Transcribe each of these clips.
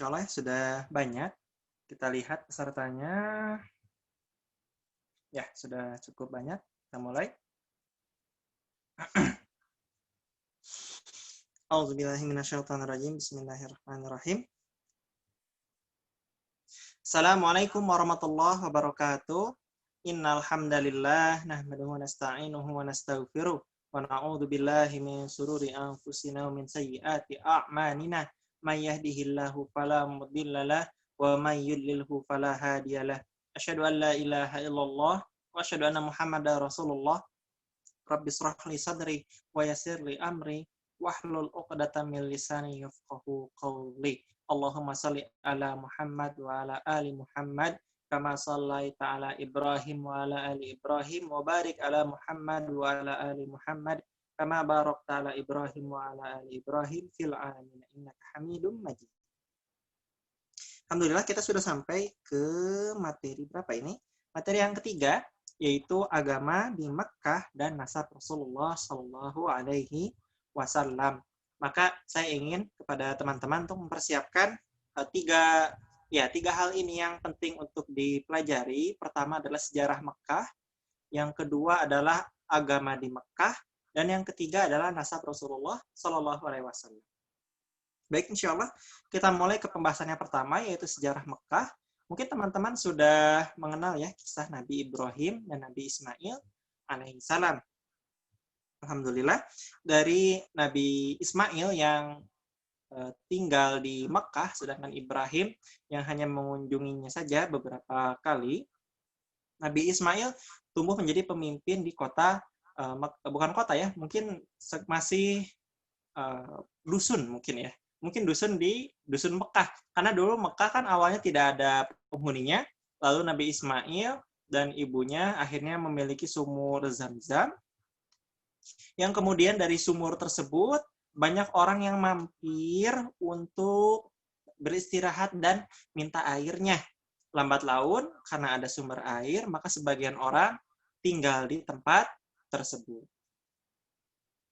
Insya Allah sudah banyak. Kita lihat pesertanya. Ya, sudah cukup banyak. Kita mulai. A'udzubillahiminasyaitonirrajim. Bismillahirrahmanirrahim. Assalamualaikum warahmatullahi wabarakatuh. Innal hamdalillah nahmaduhu wa nasta'inuhu wa nastaghfiruh wa na'udzu billahi min shururi anfusina wa min sayyiati a'malina. May yahdihillahu fala mudhillalah wa may yudlilhu fala hadiyalah. Asyhadu an la ilaha illallah wa asyhadu anna Muhammadar Rasulullah. Rabbis shrah li sadri wa yassir li amri wahlul 'uqdatam min lisani yafqahu qawli. Allahumma shalli ala Muhammad wa ala ali Muhammad kama shallaita ala Ibrahim wa ala ali Ibrahim wa barik ala Muhammad wa ala ali Muhammad kama barakta ala Ibrahim wa ala ali Ibrahim fil alamin innaka Hamidum Majid. Alhamdulillah kita sudah sampai ke materi berapa ini? Materi yang ketiga, yaitu agama di Mekkah dan nasab Rasulullah Shallallahu Alaihi Wasallam. Maka saya ingin kepada teman-teman untuk mempersiapkan tiga hal ini yang penting untuk dipelajari. Pertama adalah sejarah Mekkah, yang kedua adalah agama di Mekkah, dan yang ketiga adalah nasab Rasulullah Shallallahu Alaihi Wasallam. Baik, insya Allah kita mulai ke pembahasannya pertama, yaitu sejarah Mekkah. Mungkin teman-teman sudah mengenal ya kisah Nabi Ibrahim dan Nabi Ismail alaihissalam. Alhamdulillah, dari Nabi Ismail yang tinggal di Mekkah, sedangkan Ibrahim yang hanya mengunjunginya saja beberapa kali. Nabi Ismail tumbuh menjadi pemimpin di kota, bukan kota ya, mungkin masih dusun mungkin ya. Mungkin dusun di dusun Mekah. Karena dulu Mekah kan awalnya tidak ada penghuninya. Lalu Nabi Ismail dan ibunya akhirnya memiliki sumur Zam-Zam. Yang kemudian dari sumur tersebut banyak orang yang mampir untuk beristirahat dan minta airnya. Lambat laun karena ada sumber air, maka sebagian orang tinggal di tempat tersebut.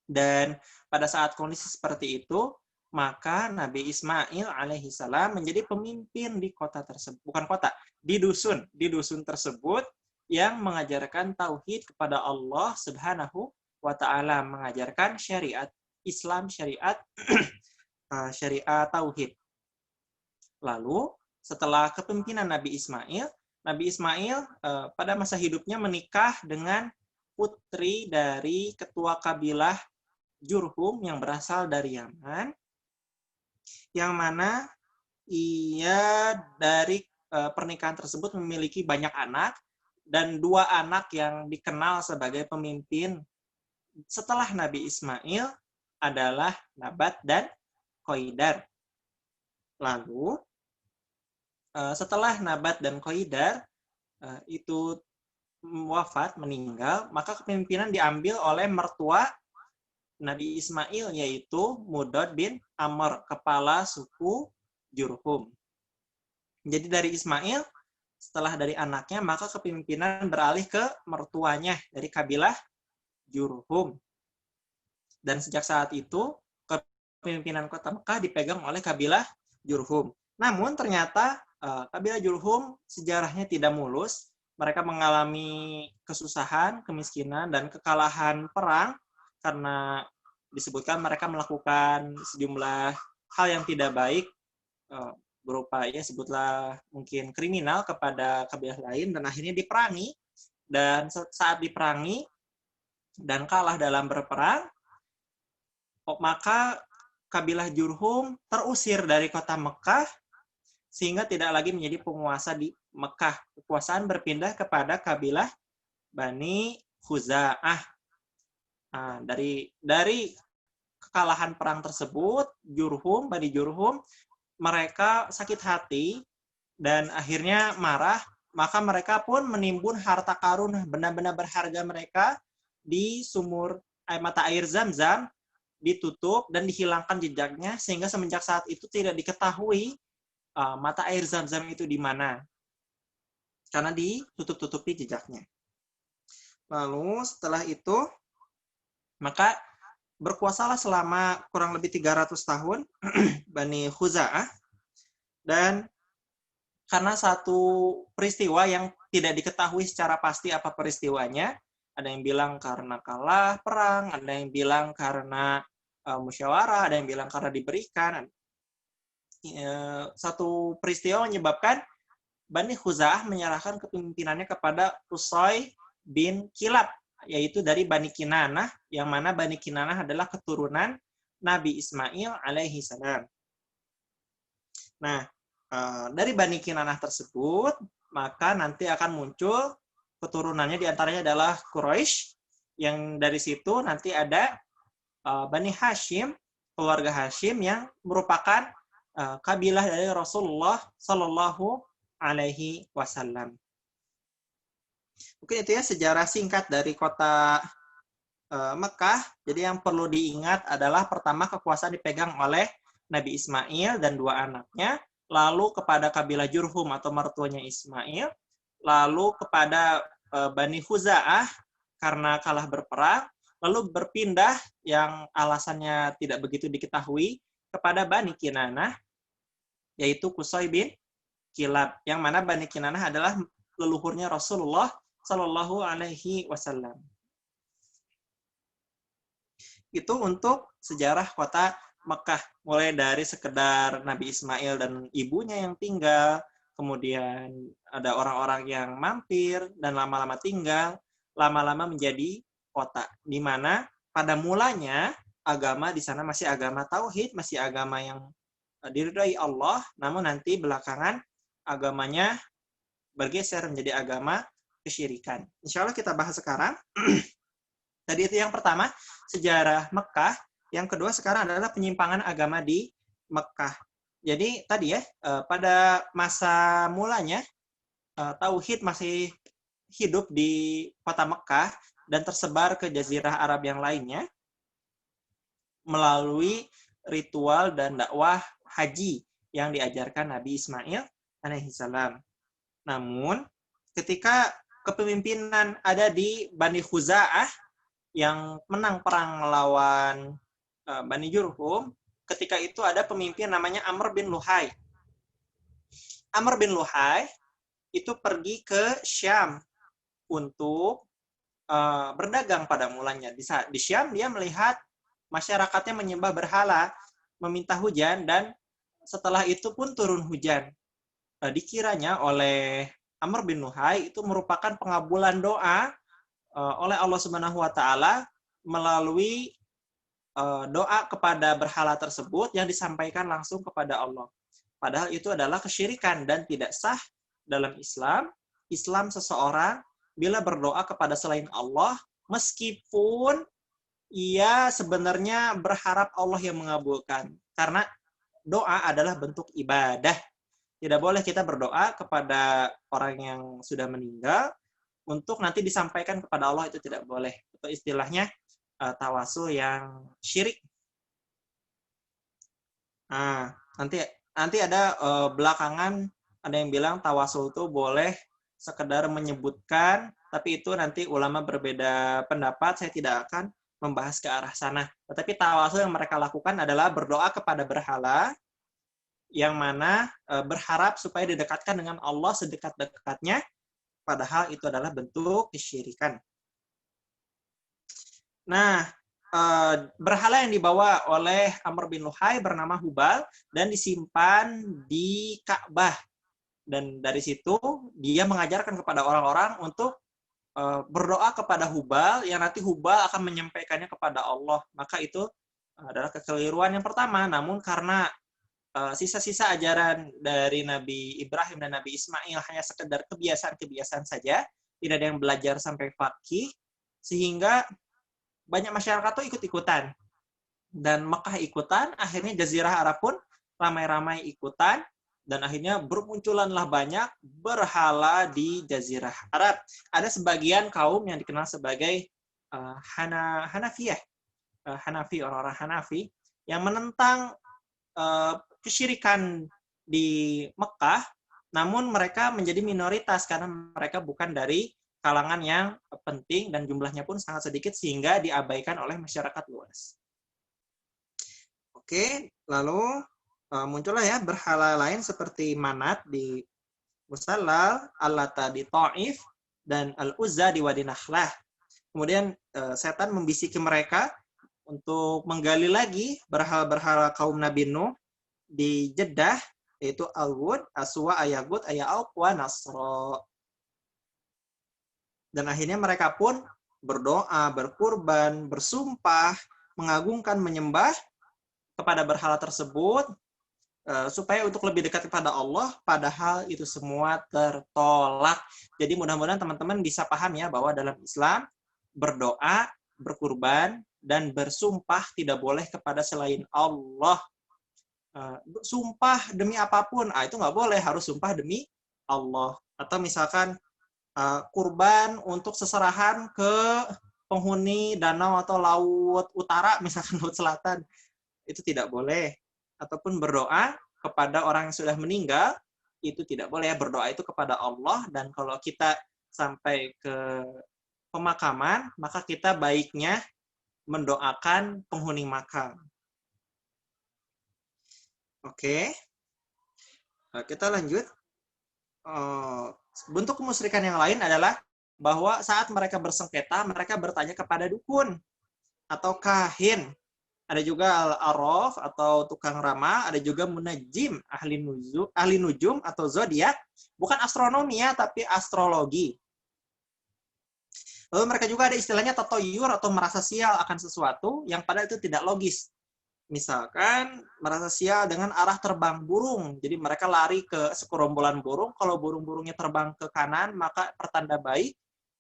Dan pada saat kondisi seperti itu, maka Nabi Ismail alaihissalam menjadi pemimpin di kota tersebut, bukan kota, di dusun tersebut yang mengajarkan tauhid kepada Allah Subhanahu wa Ta'ala, mengajarkan syariat Islam, syariat tauhid. Lalu setelah kepemimpinan Nabi Ismail pada masa hidupnya menikah dengan putri dari ketua kabilah Jurhum yang berasal dari Yaman, yang mana ia dari pernikahan tersebut memiliki banyak anak, dan 2 anak yang dikenal sebagai pemimpin setelah Nabi Ismail adalah Nabat dan Qoidar. Lalu setelah Nabat dan Qoidar itu wafat, meninggal, maka kepemimpinan diambil oleh mertua Nabi Ismail, yaitu Mudad bin Amr, kepala suku Jurhum. Jadi dari Ismail, setelah dari anaknya, maka kepemimpinan beralih ke mertuanya dari kabilah Jurhum. Dan sejak saat itu, kepemimpinan kota Mekah dipegang oleh kabilah Jurhum. Namun ternyata kabilah Jurhum sejarahnya tidak mulus. Mereka mengalami kesusahan, kemiskinan, dan kekalahan perang karena disebutkan mereka melakukan sejumlah hal yang tidak baik, berupa ya sebutlah mungkin kriminal kepada kabilah lain, dan akhirnya diperangi. Dan saat diperangi dan kalah dalam berperang, maka kabilah Jurhum terusir dari kota Mekah sehingga tidak lagi menjadi penguasa di Mekah. Kekuasaan berpindah kepada kabilah Bani Khuza'ah. Nah, dari kekalahan perang tersebut, Bani Jurhum, mereka sakit hati dan akhirnya marah. Maka mereka pun menimbun harta karun, benda-benda berharga mereka di sumur mata air Zam-Zam, ditutup dan dihilangkan jejaknya, sehingga semenjak saat itu tidak diketahui mata air Zam-Zam itu di mana, karena ditutup-tutupi jejaknya. Lalu setelah itu, maka berkuasalah selama kurang lebih 300 tahun Bani Khuza'ah, Dan karena satu peristiwa yang tidak diketahui secara pasti apa peristiwanya, ada yang bilang karena kalah perang, ada yang bilang karena musyawarah, ada yang bilang karena diberikan. Satu peristiwa menyebabkan Bani Khuza'ah menyerahkan kepemimpinannya kepada Qusay bin Kilab, yaitu dari Bani Kinanah, yang mana Bani Kinanah adalah keturunan Nabi Ismail alaihi salam. Nah, dari Bani Kinanah tersebut, maka nanti akan muncul keturunannya, diantaranya adalah Quraisy, yang dari situ nanti ada Bani Hashim, keluarga Hashim yang merupakan kabilah dari Rasulullah Sallallahu Alaihi Wasallam. Mungkin itu ya sejarah singkat dari kota Mekah. Jadi yang perlu diingat adalah pertama kekuasaan dipegang oleh Nabi Ismail dan dua anaknya, lalu kepada kabilah Jurhum atau mertuanya Ismail, lalu kepada Bani Khuza'ah karena kalah berperang, lalu berpindah yang alasannya tidak begitu diketahui kepada Bani Kinanah, yaitu Qusay bin Kilab, yang mana Bani Kinanah adalah leluhurnya Rasulullah Shallallahu Alaihi Wasallam. Itu untuk sejarah kota Mekah, mulai dari sekedar Nabi Ismail dan ibunya yang tinggal, kemudian ada orang-orang yang mampir dan lama-lama tinggal, lama-lama menjadi kota, di mana pada mulanya agama di sana masih agama tauhid, masih agama yang diridhai Allah, namun nanti belakangan agamanya bergeser menjadi agama kesyirikan. Insya Allah kita bahas sekarang. Tadi itu yang pertama, sejarah Mekah. Yang kedua sekarang adalah penyimpangan agama di Mekah. Jadi tadi ya, pada masa mulanya, tauhid masih hidup di kota Mekah dan tersebar ke jazirah Arab yang lainnya melalui ritual dan dakwah haji yang diajarkan Nabi Ismail alaihissalam. Namun, ketika kepemimpinan ada di Bani Khuza'ah yang menang perang melawan Bani Jurhum, ketika itu ada pemimpin namanya Amr bin Luhai. Amr bin Luhai itu pergi ke Syam untuk berdagang pada mulanya. Di Syam dia melihat masyarakatnya menyembah berhala, meminta hujan, dan setelah itu pun turun hujan. Dikiranya oleh Amr bin Luhai itu merupakan pengabulan doa oleh Allah Subhanahu wa taala melalui doa kepada berhala tersebut yang disampaikan langsung kepada Allah. Padahal itu adalah kesyirikan dan tidak sah dalam Islam. Islam seseorang bila berdoa kepada selain Allah, meskipun ia sebenarnya berharap Allah yang mengabulkan. Karena doa adalah bentuk ibadah. Tidak boleh kita berdoa kepada orang yang sudah meninggal untuk nanti disampaikan kepada Allah, itu tidak boleh. Itu istilahnya tawasul yang syirik. Nah, nanti ada belakangan ada yang bilang tawasul itu boleh sekedar menyebutkan, tapi itu nanti ulama berbeda pendapat, saya tidak akan membahas ke arah sana. Tetapi tawasul yang mereka lakukan adalah berdoa kepada berhala, yang mana berharap supaya didekatkan dengan Allah sedekat-dekatnya, padahal itu adalah bentuk kesyirikan. Nah, berhala yang dibawa oleh Amr bin Luhai bernama Hubal dan disimpan di Ka'bah. Dan dari situ dia mengajarkan kepada orang-orang untuk berdoa kepada Hubal, yang nanti Hubal akan menyampaikannya kepada Allah. Maka itu adalah kekeliruan yang pertama. Namun karena sisa-sisa ajaran dari Nabi Ibrahim dan Nabi Ismail hanya sekedar kebiasaan-kebiasaan saja, tidak ada yang belajar sampai faqih, sehingga banyak masyarakat tuh ikut-ikutan. Dan Mekah ikutan, akhirnya Jazirah Arab pun ramai-ramai ikutan, dan akhirnya bermunculanlah banyak berhala di Jazirah Arab. Ada sebagian kaum yang dikenal sebagai Hanafiyah, Hanafi, orang-orang Hanafi, yang menentang kesyirikan di Mekah, namun mereka menjadi minoritas karena mereka bukan dari kalangan yang penting dan jumlahnya pun sangat sedikit sehingga diabaikan oleh masyarakat luas. Oke, lalu muncullah ya berhala lain seperti Manat di Musallal, Al-Lata di Ta'if, dan Al-Uzza di Wadi Nakhlah. Kemudian setan membisiki mereka untuk menggali lagi berhala-berhala kaum Nabi Nuh di Jeddah, yaitu Al-Wud, Aswa, Ayagut, Aya'auq, wa Nasra. Dan akhirnya mereka pun berdoa, berkurban, bersumpah, mengagungkan, menyembah kepada berhala tersebut, supaya untuk lebih dekat kepada Allah, padahal itu semua tertolak. Jadi mudah-mudahan teman-teman bisa paham ya, bahwa dalam Islam, berdoa, berkurban, dan bersumpah tidak boleh kepada selain Allah. Sumpah demi apapun, itu nggak boleh, harus sumpah demi Allah. Atau misalkan kurban untuk seserahan ke penghuni danau atau laut utara, misalkan laut selatan, itu tidak boleh. Ataupun berdoa kepada orang yang sudah meninggal, itu tidak boleh. Berdoa itu kepada Allah, dan kalau kita sampai ke pemakaman, maka kita baiknya mendoakan penghuni makam. Oke, kita lanjut. Bentuk kemusyrikan yang lain adalah bahwa saat mereka bersengketa, mereka bertanya kepada dukun atau kahin. Ada juga al-arraf atau tukang ramal, ada juga munajim, ahli nujum atau zodiak, bukan astronomi ya, tapi astrologi. Lalu mereka juga ada istilahnya tatoyur atau merasa sial akan sesuatu yang padahal itu tidak logis. Misalkan merasa sial dengan arah terbang burung. Jadi mereka lari ke sekerombolan burung, kalau burung-burungnya terbang ke kanan maka pertanda baik,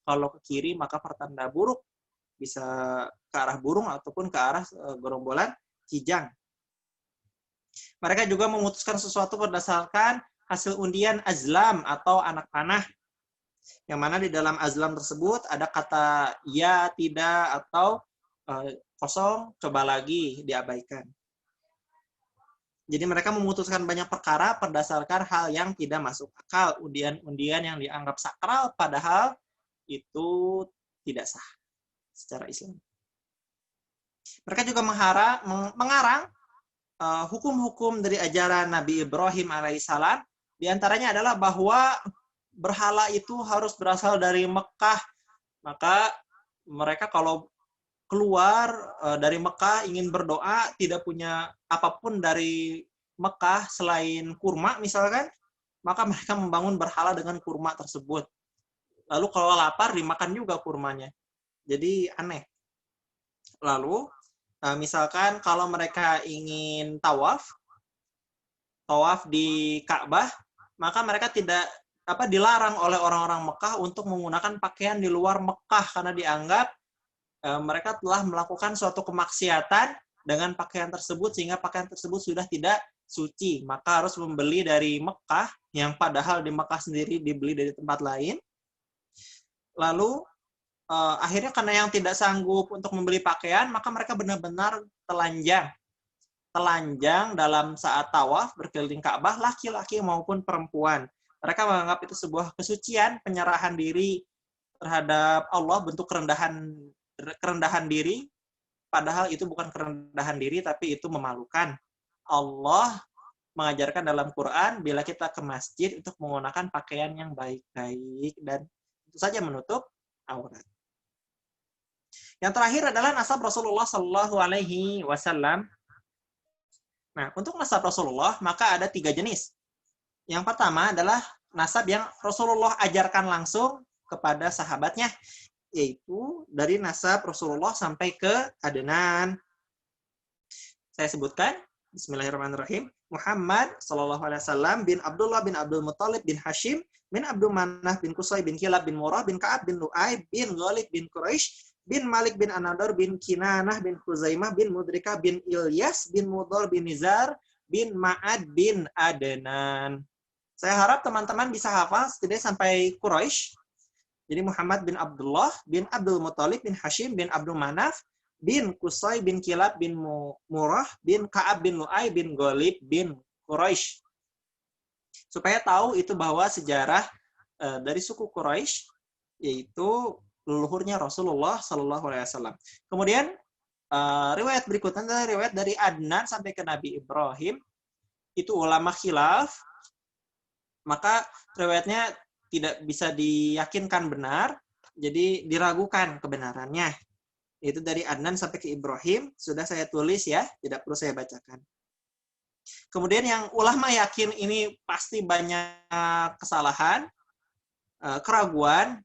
kalau ke kiri maka pertanda buruk. Bisa ke arah burung ataupun ke arah gerombolan kijang. Mereka juga memutuskan sesuatu berdasarkan hasil undian azlam atau anak panah. Yang mana di dalam azlam tersebut ada kata ya, tidak, atau kosong, coba lagi, diabaikan. Jadi mereka memutuskan banyak perkara berdasarkan hal yang tidak masuk akal. Undian-undian yang dianggap sakral padahal itu tidak sah secara Islam. Mereka juga mengarang hukum-hukum dari ajaran Nabi Ibrahim alaihissalam. Di antaranya adalah bahwa berhala itu harus berasal dari Mekah. Maka mereka kalau keluar dari Mekah ingin berdoa, tidak punya apapun dari Mekah selain kurma misalkan, maka mereka membangun berhala dengan kurma tersebut. Lalu kalau lapar dimakan juga kurmanya. Jadi aneh. Lalu misalkan kalau mereka ingin tawaf di Ka'bah, maka mereka tidak dilarang oleh orang-orang Mekah untuk menggunakan pakaian di luar Mekah karena dianggap mereka telah melakukan suatu kemaksiatan dengan pakaian tersebut sehingga pakaian tersebut sudah tidak suci. Maka harus membeli dari Mekah yang padahal di Mekah sendiri dibeli dari tempat lain. Lalu akhirnya karena yang tidak sanggup untuk membeli pakaian, maka mereka benar-benar telanjang dalam saat tawaf berkeliling Ka'bah, laki-laki maupun perempuan. Mereka menganggap itu sebuah kesucian, penyerahan diri terhadap Allah, bentuk kerendahan diri, padahal itu bukan kerendahan diri, tapi itu memalukan. Allah mengajarkan dalam Quran, bila kita ke masjid untuk menggunakan pakaian yang baik-baik dan tentu saja menutup aurat. Yang terakhir adalah nasab Rasulullah Shallallahu Alaihi Wasallam. Nah, untuk nasab Rasulullah maka ada 3 jenis. Yang pertama adalah nasab yang Rasulullah ajarkan langsung kepada sahabatnya, yaitu dari nasab Rasulullah sampai ke Adnan. Saya sebutkan, Bismillahirrahmanirrahim. Muhammad Sallallahu Alaihi Wasallam bin Abdullah bin Abdul Muttalib bin Hashim bin Abdul Manaf bin Qusay bin Kilab bin Murrah bin Ka'ab bin Lu'ay bin Ghalib bin Quraisy bin Malik bin Anadar bin Kinanah bin Khuzaimah bin Mudrikah bin Ilyas bin Mudhar bin Nizar bin Ma'ad bin Adnan. Saya harap teman-teman bisa hafal setidaknya sampai Quraisy. Jadi Muhammad bin Abdullah bin Abdul Muttalib bin Hashim bin Abdul Manaf bin Qusay bin Kilab bin Murrah bin Ka'ab bin Lu'ay bin Ghalib bin Quraisy. Supaya tahu itu bahwa sejarah dari suku Quraisy yaitu leluhurnya Rasulullah Sallallahu Alaihi Wasallam. Kemudian riwayat berikutnya adalah riwayat dari Adnan sampai ke Nabi Ibrahim. itu ulama khilaf, maka riwayatnya tidak bisa diyakinkan benar, jadi diragukan kebenarannya. Itu dari Adnan sampai ke Ibrahim, sudah saya tulis ya, tidak perlu saya bacakan. Kemudian yang ulama yakin ini pasti banyak kesalahan, keraguan,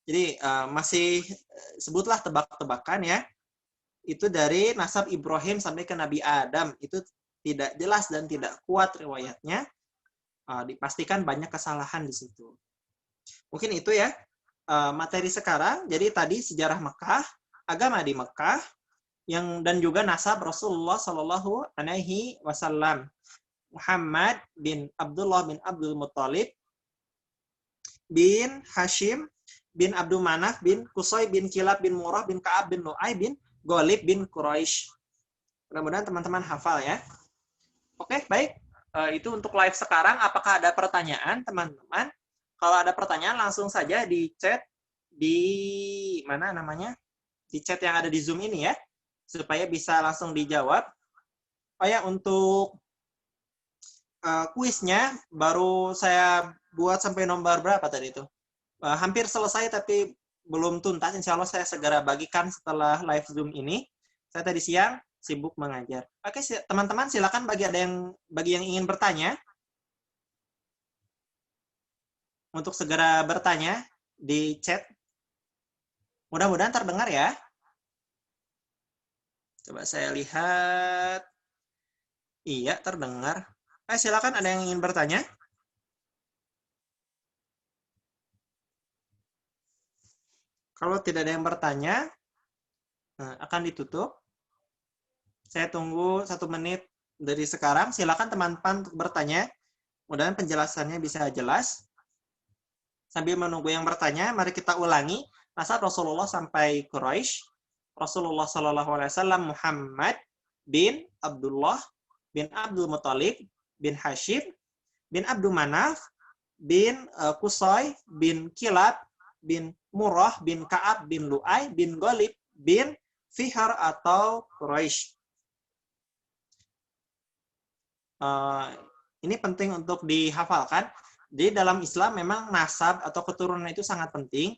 jadi masih sebutlah tebak-tebakan ya, itu dari nasab Ibrahim sampai ke Nabi Adam, itu tidak jelas dan tidak kuat riwayatnya, dipastikan banyak kesalahan di situ. Mungkin itu ya materi sekarang. Jadi tadi sejarah Mekah, agama di Mekah, dan juga nasab Rasulullah Shallallahu Alaihi Wasallam, Muhammad bin Abdullah bin Abdul Muttalib bin Hashim bin Abdul Manaf bin Qusay bin Kilab bin Murrah bin Ka'ab bin Lu'ay bin Ghalib bin Quraisy. Mudah-mudahan teman-teman hafal ya. Oke, baik. Itu untuk live sekarang. Apakah ada pertanyaan, teman-teman? Kalau ada pertanyaan, langsung saja di chat di mana namanya? Di chat yang ada di Zoom ini ya, supaya bisa langsung dijawab. Oh ya, untuk kuisnya baru saya buat sampai nomor berapa tadi itu? Hampir selesai tapi belum tuntas. Insya Allah saya segera bagikan setelah live Zoom ini. Saya tadi siang sibuk mengajar. Oke, teman-teman silakan bagi yang ingin bertanya untuk segera bertanya di chat. Mudah-mudahan terdengar ya. Coba saya lihat. Iya, terdengar. Silakan, ada yang ingin bertanya? Kalau tidak ada yang bertanya, akan ditutup. Saya tunggu 1 menit dari sekarang. Silakan teman-teman untuk bertanya. Mudah-mudahan penjelasannya bisa jelas. Sambil menunggu yang bertanya, mari kita ulangi nasab Rasulullah sampai Quraisy. Rasulullah SAW Muhammad bin Abdullah bin Abdul Muttalib bin Hashim bin Abdul Manaf bin Qusay bin Kilab bin Murrah bin Ka'ab bin Lu'ay bin Ghalib bin Fihar atau Quraisy. Ini penting untuk dihafalkan. Jadi dalam Islam memang nasab atau keturunan itu sangat penting.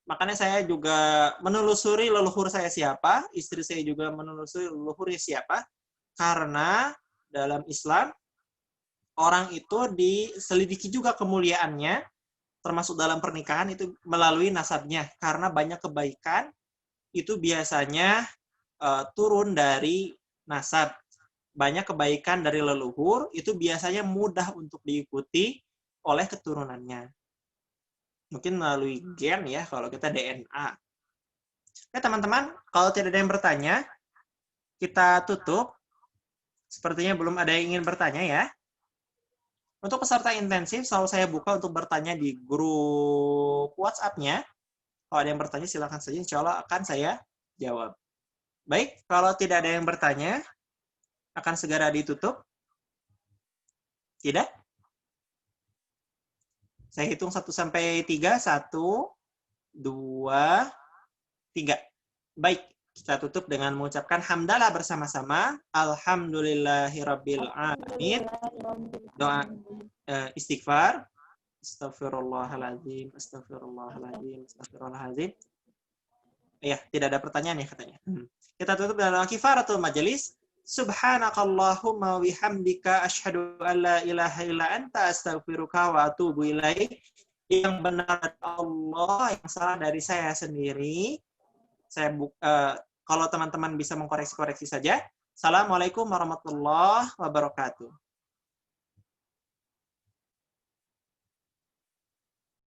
Makanya saya juga menelusuri leluhur saya siapa, istri saya juga menelusuri leluhurnya siapa, karena dalam Islam orang itu diselidiki juga kemuliaannya, termasuk dalam pernikahan itu melalui nasabnya, karena banyak kebaikan itu biasanya turun dari nasab. Banyak kebaikan dari leluhur itu biasanya mudah untuk diikuti oleh keturunannya. Mungkin melalui gen ya, kalau kita DNA. Oke teman-teman, kalau tidak ada yang bertanya, kita tutup. Sepertinya belum ada yang ingin bertanya ya. Untuk peserta intensif, selalu saya buka untuk bertanya di grup WhatsApp-nya. Kalau ada yang bertanya, silakan saja. Insya Allah akan saya jawab. Baik, kalau tidak ada yang bertanya, akan segera ditutup. Tidak? Saya hitung 1 sampai 3. 1, 2, 3. Baik, kita tutup dengan mengucapkan hamdalah bersama-sama. Alhamdulillahirabbil alamin. Doa istighfar. Astagfirullahaladzim, astagfirullahaladzim, astagfirullahaladzim. Ya, tidak ada pertanyaan ya katanya. Kita tutup dengan kifaratul majelis. Subhanakallahumma wihamdika asyhadu an la ilaha illa anta astaghfiruka wa atubu ilaik. Yang benar Allah, yang salah dari saya sendiri. Kalau teman-teman bisa mengkoreksi-koreksi saja. Assalamualaikum warahmatullahi wabarakatuh.